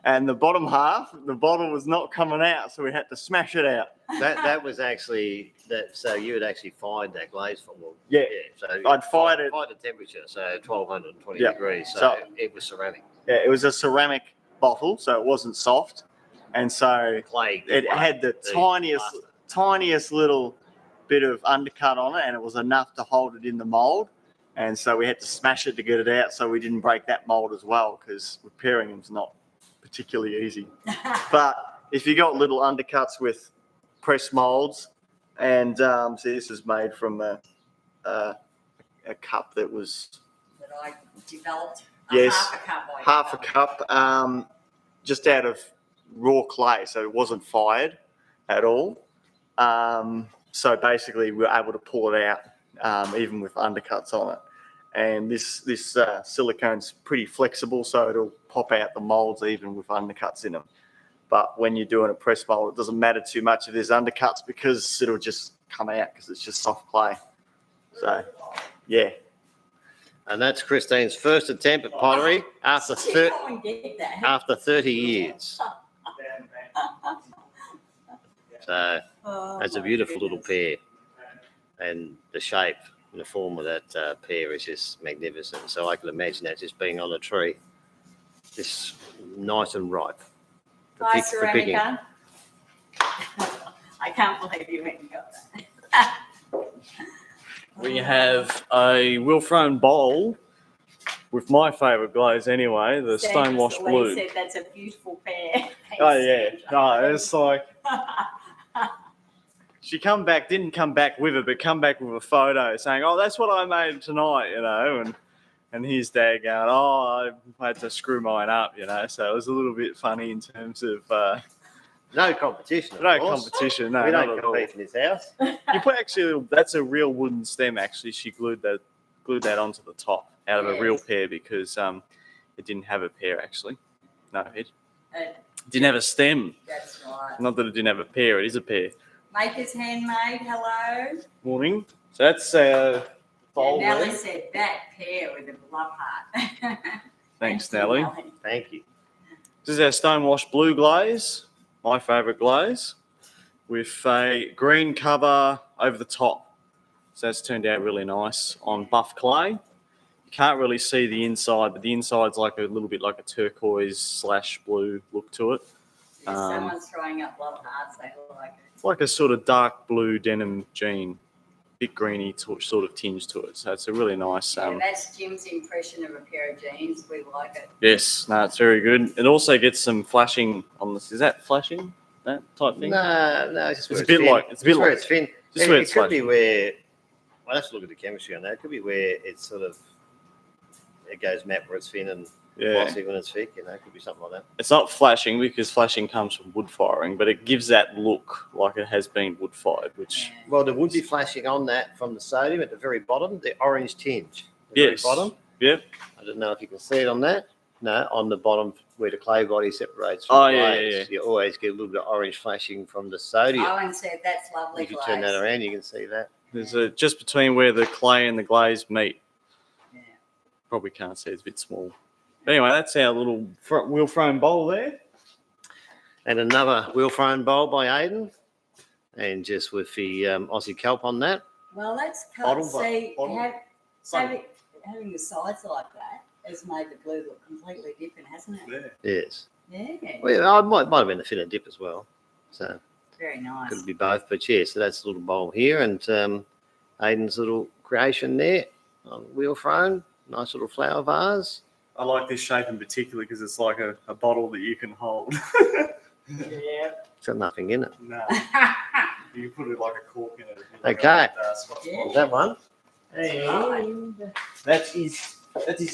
S2: And the bottom half, the bottle was not coming out, so we had to smash it out.
S1: That was actually that. So you had actually fired that glaze for well,
S2: Yeah.
S1: So
S2: I'd fired it.
S1: Fired the temperature, so 1220
S2: Yeah.
S1: degrees. So,
S2: So-
S1: it was ceramic
S2: Yeah, it was a ceramic bottle, so it wasn't soft. And so
S1: clay.
S2: it had the tiniest little bit of undercut on it, and it was enough to hold it in the mold. And so we had to smash it to get it out, so we didn't break that mold as well, because repairing them's not particularly easy. But if you got little undercuts with press molds, and see, this is made from a cup that was
S3: that I developed.
S2: Yes,
S3: Half a cup.
S2: just out of raw clay, so it wasn't fired at all. So basically, we were able to pull it out, even with undercuts on it. And this silicone's pretty flexible, so it'll pop out the molds even with undercuts in them. But when you're doing a press mold, it doesn't matter too much if there's undercuts, because it'll just come out because it's just soft clay. So, yeah.
S1: And that's Christine's first attempt at pottery after
S3: Go and get that.
S1: after 30 years. So
S3: Oh,
S1: that's a
S3: my
S1: beautiful little
S3: goodness.
S1: pear, and the shape and the form of that pear is just magnificent. So I can imagine that just being on a tree, just nice and ripe. for
S3: Bye,
S1: pick- for picking.
S3: Cerenica. I can't believe you went and got that.
S2: We have a Wilfrone bowl with my favourite glaze anyway, the
S3: Sandra
S2: Stonewash
S3: Lee
S2: Blue.
S3: said that's a beautiful pear.
S2: Oh yeah,
S3: Thanks,
S2: no,
S3: Sandra.
S2: it's like she didn't come back with it, but come back with a photo saying, "Oh, that's what I made tonight," and his dad going, "Oh, I had to screw mine up," So it was a little bit funny in terms of
S1: No competition. Of
S2: no
S1: course.
S2: competition. No,
S1: We
S2: not
S1: don't
S2: at all.
S1: compete in this house.
S2: You put that's a real wooden stem. Actually, she glued that onto the top out of a real
S3: Yes.
S2: pear because it didn't have a pear actually. No, it. Didn't have a stem.
S3: That's right.
S2: Not that it didn't have a pear. It is a pear.
S3: Maker's Handmade, hello.
S2: Morning. So that's our bowl
S3: Nellie
S2: there.
S3: said that pear with a love heart.
S2: Thanks,
S3: Thank you,
S2: Nelly.
S1: Thank you.
S2: This is our stonewashed blue glaze, my favourite glaze, with a green cover over the top. So that's turned out really nice on buff clay. You can't really see the inside, but the inside's like a little bit like a turquoise / blue look to it.
S3: If someone's throwing up love hearts, they like it.
S2: It's like a sort of dark blue denim jean, bit greeny sort of tinge to it. So it's a really nice.
S3: Yeah, that's Jim's impression of a pair of jeans. We like it.
S2: Yes, no, it's very good. It also gets some flashing on this. Is that flashing? That type thing?
S1: No, it's just
S2: It's
S1: where
S2: a bit
S1: thin.
S2: like it's a bit
S1: where
S2: like
S1: it's thin.
S2: just
S1: It,
S2: where
S1: it
S2: it's
S1: could be
S2: flashing.
S1: where. Well, let's look at the chemistry on that. It could be where it's sort of it goes matte where it's thin and
S2: Yeah.
S1: glossy when it's thick. It could be something like that.
S2: It's not flashing because flashing comes from wood firing, but it gives that look like it has been wood fired, which
S3: Yeah.
S1: Well, there would be flashing on that from the sodium at the very bottom, the orange tinge. The
S2: yes,
S1: very bottom.
S2: yep.
S1: I don't know if you can see it on that. No, on the bottom where the clay body separates from
S2: Oh,
S1: the
S2: yeah,
S1: glaze.
S2: yeah.
S1: You always get a little bit of orange flashing from the sodium.
S3: Owen said that's lovely
S1: If you
S3: glaze.
S1: turn that around, you can see that.
S2: There's a just between where the clay and the glaze meet.
S3: Yeah.
S2: Probably can't see; it's a bit small. But anyway, that's our little wheel frame bowl there.
S1: And another wheel thrown bowl by Aiden. And just with the Aussie kelp on that.
S3: Well, let's
S1: Bottle,
S3: see.
S1: bottle.
S3: Having the sides like that has made the blue look completely different, hasn't it?
S1: Yes.
S3: Yeah.
S1: Well, I might have been a thinner dip as well. So
S3: Very nice.
S1: could be both. But yeah, so that's a little bowl here. And Aiden's little creation there on wheel thrown. Nice little flower vase.
S2: I like this shape in particular because it's like a bottle that you can hold.
S3: Yeah.
S1: It's got nothing in it.
S2: No, you can put it like a cork in it.
S1: Okay.
S3: Yeah.
S1: That one.
S3: Right.
S1: That is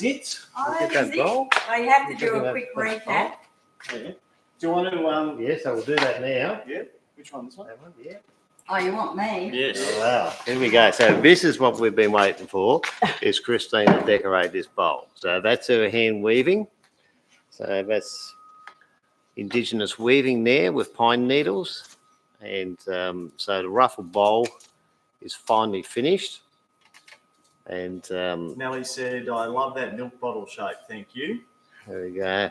S1: it.
S3: Oh,
S1: Look at
S3: that is
S1: that
S3: it.
S1: bowl.
S3: I have to
S1: Look
S3: do
S1: at
S3: a
S1: that-
S3: quick
S1: that
S3: recap.
S2: Yeah. Do you want to?
S1: Yes, I will do that now.
S2: Yeah. Which one? This one?
S1: That one, yeah.
S3: Oh, you want me?
S2: Yes.
S1: Oh, wow. Here we go. So this is what we've been waiting for, is Christine to decorate this bowl. So that's her hand weaving. So that's Indigenous weaving there with pine needles. And so the ruffle bowl is finally finished. And
S2: Nellie said, "I love that milk bottle shape. Thank you."
S1: there we go.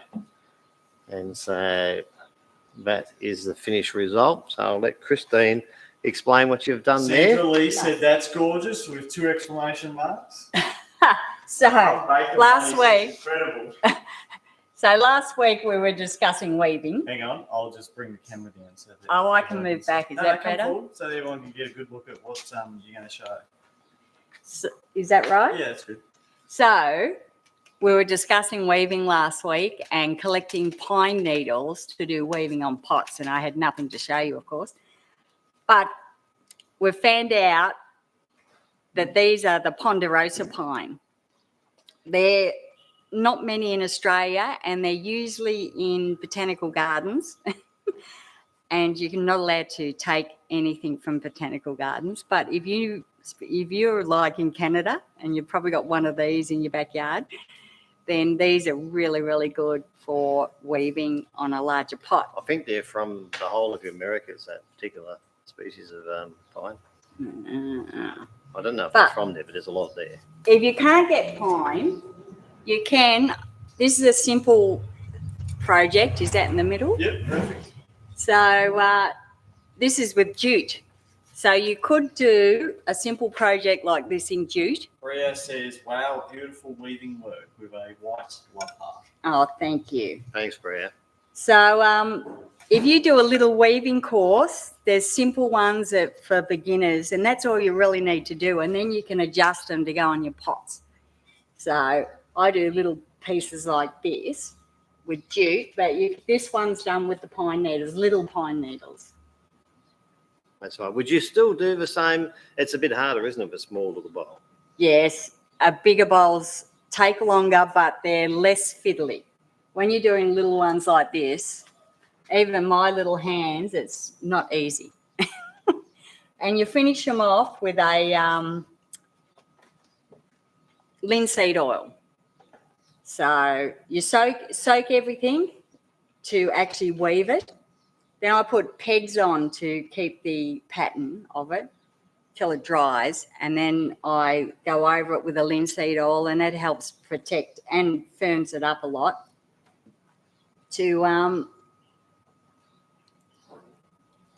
S1: And so that is the finished result. So I'll let Christine explain what you've done there.
S2: Sandra Lee said, "That's gorgeous," with 2 exclamation marks.
S3: So,
S2: Bacon
S3: last
S2: base is
S3: week-
S2: incredible.
S3: so last week we were discussing weaving.
S2: Hang on, I'll just bring the camera down. So that
S3: Oh, I can move back. Is that
S2: come
S3: better?
S2: forward so that everyone can get a good look at what you're going to show.
S3: So, is that right?
S2: Yeah, that's good.
S3: So, we were discussing weaving last week and collecting pine needles to do weaving on pots, and I had nothing to show you, of course. But we found out that these are the ponderosa pine. They're not many in Australia, and they're usually in botanical gardens. And you're not allowed to take anything from botanical gardens. But if you're like in Canada and you've probably got one of these in your backyard, then these are really, really good for weaving on a larger pot.
S1: I think they're from the whole of the Americas, that particular species of pine. I don't know if
S3: But-
S1: it's from there, but there's a lot there.
S3: If you can't get pine, you can. This is a simple project. Is that in the middle?
S2: Yep, perfect.
S3: So this is with jute. So you could do a simple project like this in jute.
S2: Bria says, "Wow, beautiful weaving work with a white love heart."
S3: Oh, thank you.
S1: Thanks, Bria.
S3: So if you do a little weaving course, there's simple ones for beginners, and that's all you really need to do. And then you can adjust them to go on your pots. So I do little pieces like this with jute, but this one's done with the pine needles, little pine needles.
S1: That's right. Would you still do the same? It's a bit harder, isn't it, with a small little bowl?
S3: Yes, bigger bowls take longer, but they're less fiddly. When you're doing little ones like this, even my little hands, it's not easy. And you finish them off with a linseed oil. So you soak everything to actually weave it. Then I put pegs on to keep the pattern of it till it dries, and then I go over it with a linseed oil, and it helps protect and firms it up a lot to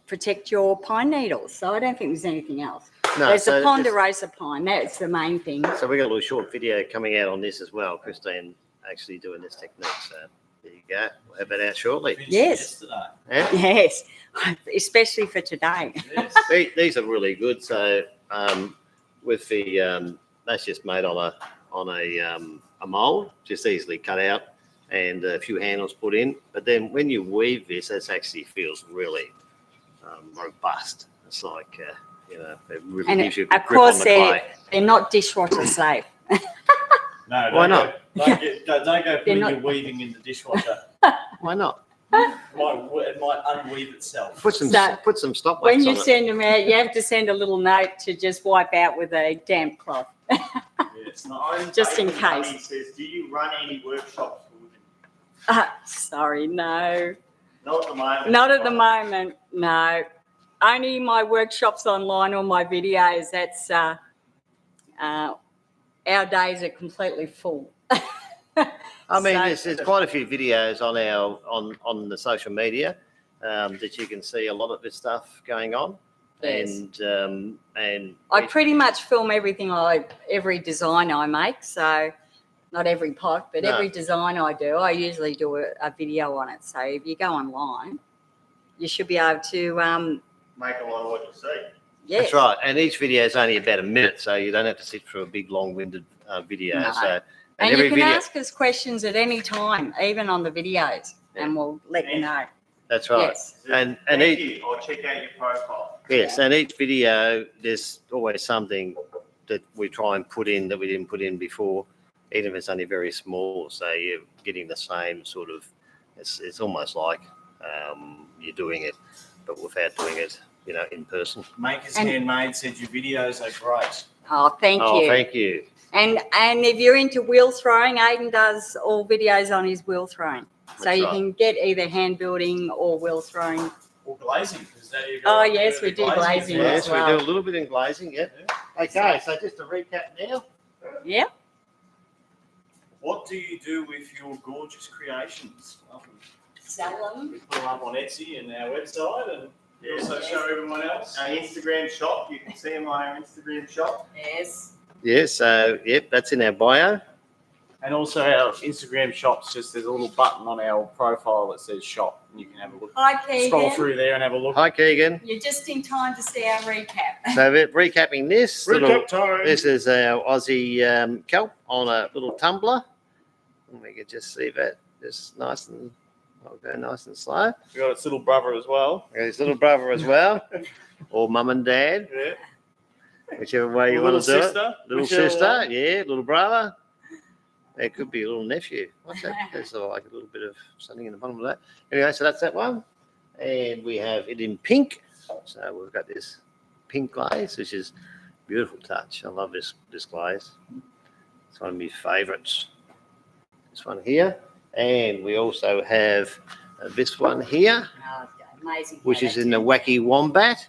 S3: protect your pine needles. So I don't think there's anything else.
S1: No,
S3: There's
S1: so
S3: the ponderosa pine. That's the main thing.
S1: So we got a little short video coming out on this as well. Christine actually doing this technique. So there you go. We'll have that out shortly.
S3: Yes.
S1: Yeah?
S3: Yes, especially for today.
S1: These are really good. So with the that's just made on a mold, just easily cut out, and a few handles put in. But then when you weave this, this actually feels really robust. It's like it really
S3: And
S1: gives you a
S3: of
S1: grip on
S3: course,
S1: the clay.
S3: they're not dishwasher safe.
S5: No,
S1: Why not?
S5: Don't go putting
S3: not-
S5: your weaving in the dishwasher.
S1: Why not?
S5: It might unweave itself.
S1: Put some
S3: So,
S1: put some stop
S3: When
S1: wax
S3: you
S1: on it.
S3: send them out, you have to send a little note to just wipe out with a damp cloth.
S5: It's not.
S3: Just in
S5: David Honey
S3: case.
S5: says, do you run any workshops for women?
S3: Sorry, no.
S5: Not at the moment.
S3: Not at the moment, no. Only my workshops online or my videos. That's our days are completely full.
S1: I mean,
S3: So-
S1: there's quite a few videos on our on the social media that you can see a lot of this stuff going on,
S3: Yes.
S1: and
S3: I pretty much film every design I make. So not every pot, but
S1: No.
S3: every design I do, I usually do a video on it. So if you go online, you should be able to,
S5: Make a lot of what you see.
S3: yes.
S1: that's right. And each video is only about a minute, so you don't have to sit through a big long-winded video.
S3: No.
S1: So
S3: And
S1: every
S3: you can
S1: video,
S3: ask us questions at any time, even on the videos, and we'll let you know.
S1: that's right.
S3: Yes.
S1: And
S5: Thank
S1: each
S5: you. I'll check out your profile.
S1: yes, and each video there's always something that we try and put in that we didn't put in before, even if it's only very small. So you're getting the same sort of. It's almost like you're doing it, but without doing it, in person.
S5: Makers
S3: And-
S5: Handmade said your videos are great.
S3: Oh, thank you.
S1: Thank you.
S3: And if you're into wheel throwing, Aidan does all videos on his wheel throwing. So
S1: That's
S3: you
S1: right.
S3: can get either hand building or wheel throwing.
S5: Or glazing. Is that your
S3: Oh,
S5: guy?
S3: yes, we
S5: The
S3: do glazing
S5: as well.
S1: Yes,
S3: well.
S1: we do a little bit in glazing. Yeah. Okay, so just to recap now.
S3: Yeah.
S5: What do you do with your gorgeous creations?
S3: Sell them.
S5: We put them up on Etsy and our website, and we also
S3: Yes.
S5: show everyone else. Our Instagram shop. You can see them on our Instagram shop.
S3: Yes.
S1: Yes. So yep, that's in our bio.
S2: And also our Instagram shops, just there's a little button on our profile that says shop, and you can have a look.
S3: Hi,
S2: Scroll
S3: Keegan.
S2: through there and have a look.
S1: Hi, Keegan.
S3: You're just in time to see our recap.
S1: So recapping this.
S5: Recap time.
S1: This is our Aussie kelp on a little tumbler. And we can just see that just nice and I'll go nice and slow.
S2: We got its little brother as well.
S1: And his little brother as well, or mum and dad,
S5: Yeah.
S1: whichever way you
S2: little
S1: want to do
S2: sister.
S1: it. Little
S2: whichever
S1: sister,
S2: one.
S1: yeah, little brother. It could be a little nephew. What's that? There's like a little bit of something in the bottom of that. Anyway, so that's that one. And we have it in pink. So we've got this pink glaze, which is beautiful touch. I love this glaze. It's one of my favourites. This one here. And we also have this one here,
S3: Oh, amazing.
S1: which
S3: how
S1: is
S3: that
S1: in the
S3: turned
S1: Wacky Wombat.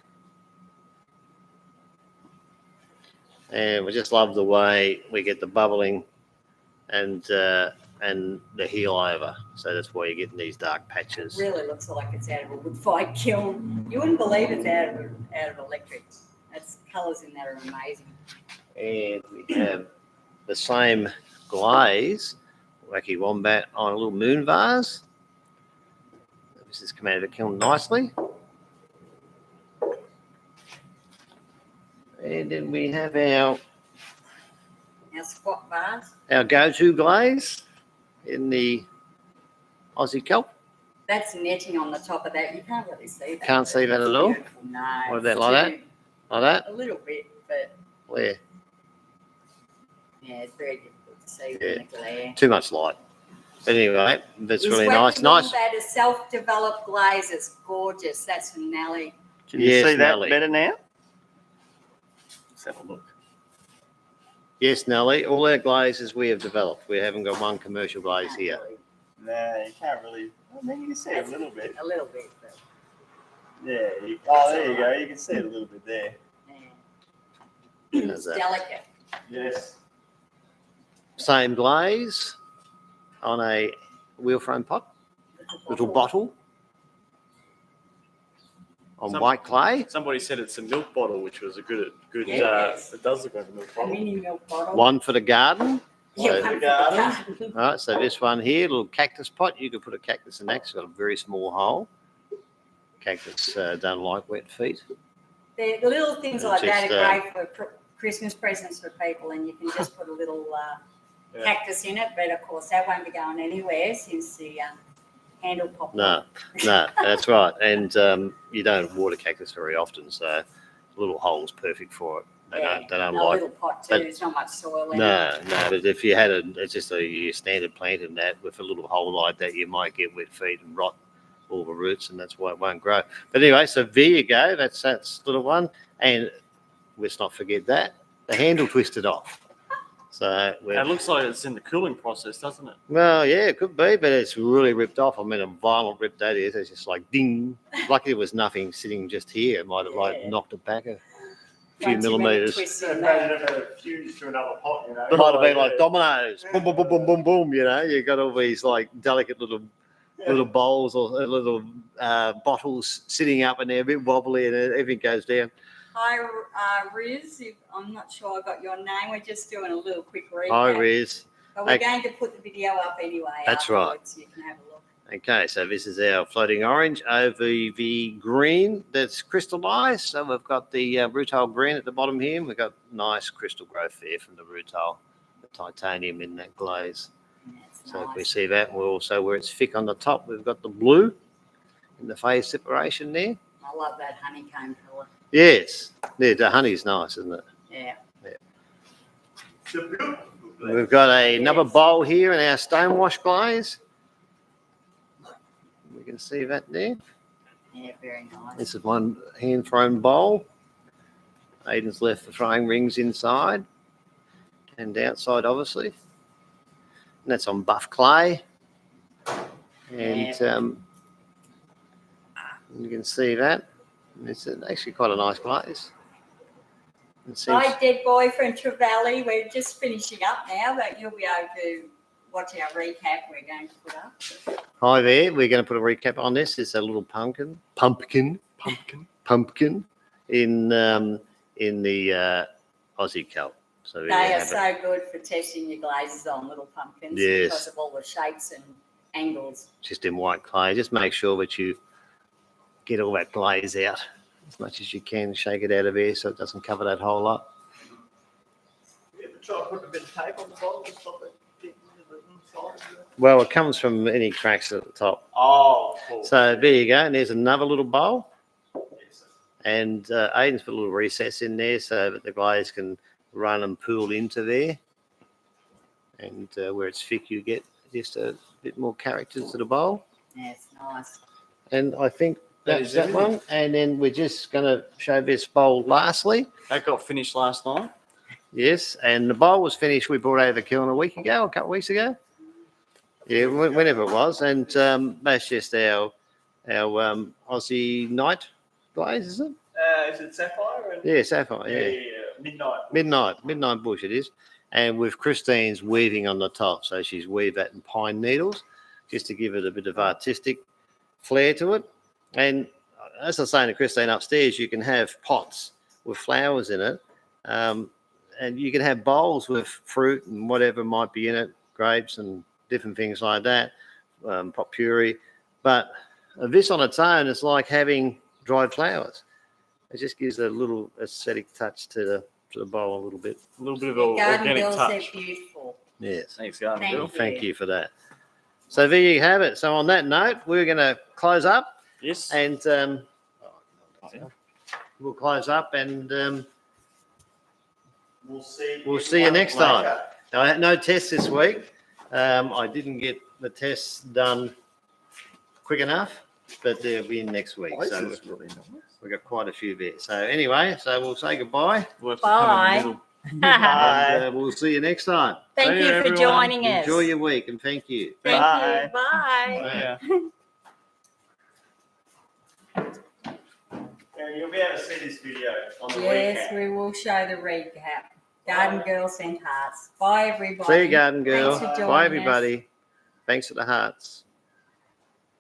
S1: And we just love the way we get the bubbling and the heel over. So that's why you're getting these dark
S3: out.
S1: patches.
S3: It really looks like it's out of a wood-fired kiln. You wouldn't believe it's out of electric. That's colours in that are amazing.
S1: And we have the same glaze, Wacky Wombat, on a little moon vase. This has come out of the kiln nicely. And then we have
S3: Our squat bars.
S1: our go-to glaze in the Aussie kelp.
S3: That's netting on the top of that. You can't really see that.
S1: Can't see that at all?
S3: Beautiful. No.
S1: What about
S3: it's
S1: like that?
S3: too-
S1: Like that.
S3: A little bit, but
S1: Where?
S3: yeah, it's very difficult to see
S1: Yeah.
S3: with the glare.
S1: Too much light. But anyway, that's
S3: This
S1: really
S3: Wacky
S1: nice. Nice.
S3: Wombat is self-developed glaze. It's gorgeous. That's from Nelly.
S2: Can you
S1: Yes,
S2: see that
S1: Nelly.
S2: better now? Let's have a look.
S1: Yes, Nelly. All our glazes we have developed. We haven't got one commercial glaze here.
S5: Nah, you can't really. I mean, you can see it a little bit.
S3: A little bit, but
S5: Yeah. Oh, there you go. You can see it a little bit there.
S3: yeah.
S1: How's
S3: It's
S1: that?
S3: delicate.
S5: Yes.
S1: Same glaze on a wheel frame pot, little bottle on white clay.
S2: Somebody said it's a milk bottle, which was a good.
S3: Yes.
S2: It does look like a milk
S3: A
S2: bottle.
S3: mini milk bottle.
S1: One for the garden.
S3: Yeah,
S1: So-
S3: one for the
S5: garden.
S3: garden.
S1: All right, so this one here, little cactus pot. You could put a cactus in that. It's got a very small hole. Cactus don't like wet feet.
S3: The little things
S1: It's
S3: like that
S1: just,
S3: are great for Christmas presents for people, and you can just put a little
S5: Yeah.
S3: cactus in it. But of course, that won't be going anywhere since the handle popped
S1: No,
S3: off.
S1: no, that's right. And you don't water cactus very often, so a little hole's perfect for it. They don't
S3: a
S1: like.
S3: little pot too.
S1: but-
S3: It's not much soil in it.
S1: No, but if you had it's just a standard plant in that with a little hole like that, you might get wet feet and rot all the roots, and that's why it won't grow. But anyway, so there you go. That's little one, and let's not forget that the handle twisted off. So
S2: It looks like it's in the cooling process, doesn't it?
S1: well, yeah, it could be, but it's really ripped off. I mean, a violent rip that is. It's just like ding. Lucky there was nothing sitting just here. It might have like
S3: Yeah.
S1: knocked it back a few
S3: One too many
S1: millimeters.
S3: twists
S5: So
S3: in
S5: imagine
S3: there.
S5: if it fused to another pot, you know.
S1: It might have been like dominoes. Boom, boom, boom, boom, boom, boom. You know, you got all these like delicate little bowls or little bottles sitting up and they're a bit wobbly and everything goes down.
S3: Hi, Riz. I'm not sure I got your name. We're just doing a little quick recap.
S1: Hi, Riz.
S3: But we're
S1: Okay.
S3: going to put the video up anyway.
S1: That's right.
S3: afterwards, so you can have a look.
S1: Okay, so this is our floating orange over the green that's crystallized. So we've got the rutile green at the bottom here. And we've got nice crystal growth there from the rutile, the titanium in that glaze.
S3: That's
S1: So if we
S3: nice.
S1: see that, we're also where it's thick on the top, we've got the blue in the phase separation there.
S3: I love that honeycomb colour.
S1: Yes, yeah, the honey's nice, isn't it?
S3: Yeah.
S5: It's a beautiful place.
S1: We've got another
S3: Yes.
S1: bowl here in our stonewash glaze. We can see that there.
S3: Yeah, very nice.
S1: This is one hand thrown bowl. Aiden's left the throwing rings inside and outside, obviously. And that's on buff clay. And you can see that. It's actually quite a nice glaze. It seems,
S3: Hi, dead boy from Trevally. We're just finishing up now, but you'll be able to watch our recap we're going to put up.
S1: hi there. We're going to put a recap on this. It's a little pumpkin in the Aussie kelp. So there
S3: They
S1: you
S3: are
S1: have it.
S3: so good for testing your glazes on little pumpkins
S1: Yes.
S3: because of all the shapes and angles.
S1: Just in white clay. Just make sure that you get all that glaze out as much as you can. Shake it out of there so it doesn't cover that hole up.
S5: You ever try putting a bit of tape on the bottom to stop it getting into the inside of it?
S1: Well, it comes from any cracks at the top.
S5: Oh, cool.
S1: So there you go. And there's another little bowl.
S5: Yes.
S1: And Aiden's put a little recess in there so that the glaze can run and pool into there. And where it's thick, you get just a bit more character to the bowl.
S3: Yeah, it's nice.
S1: And I think
S2: That
S1: that's
S2: is
S1: that
S2: everything.
S1: one. And then we're just going to show this bowl lastly.
S2: That got finished last night.
S1: Yes, and the bowl was finished. We brought out of the kiln a week ago, a couple of weeks ago. Yeah, whenever it was. And that's just our Aussie night glaze, is it?
S5: Is it sapphire? And
S1: Yeah, sapphire, yeah. Midnight bush it is. And with Christine's weaving on the top. So she's weaved that in pine needles just to give it a bit of artistic flair to it. And as I was saying to Christine upstairs, you can have pots with flowers in it. And you can have bowls with fruit and whatever might be in it, grapes and different things like that, pot puree. But this on its own is like having dried flowers. It just gives a little aesthetic touch to the bowl a little bit.
S2: A little bit of
S3: The
S2: an
S3: garden
S2: organic
S3: bills, they're
S2: touch.
S3: beautiful.
S1: Yes.
S2: Thanks, Garden
S3: Thank
S2: Bill.
S3: you.
S1: Thank you for that. So there you have it. So on that note, we're going to close up
S2: Yes.
S1: and we'll close up and
S5: We'll see.
S1: we'll see you next time. Now, I had no tests this week. I didn't get the tests done quick enough, but they'll be in next week. So
S2: really nice.
S1: we've got quite a few there. So anyway, so we'll say goodbye.
S2: We'll have to come in the
S3: Bye.
S2: middle.
S5: Bye.
S1: And, we'll see you next time.
S3: Thank
S2: See
S3: you
S2: you,
S3: for
S2: everyone.
S3: joining us.
S1: Enjoy your week and thank you.
S3: Thank
S5: Bye.
S3: you. Bye.
S2: Yeah.
S5: Yeah, you'll be able to see this video on the
S3: Yes,
S5: weekend.
S3: we will show the recap. Garden Girl sent hearts. Bye, everybody.
S1: See you, Garden Girl.
S3: Thanks for joining
S1: Bye,
S3: us.
S1: everybody. Thanks for the hearts.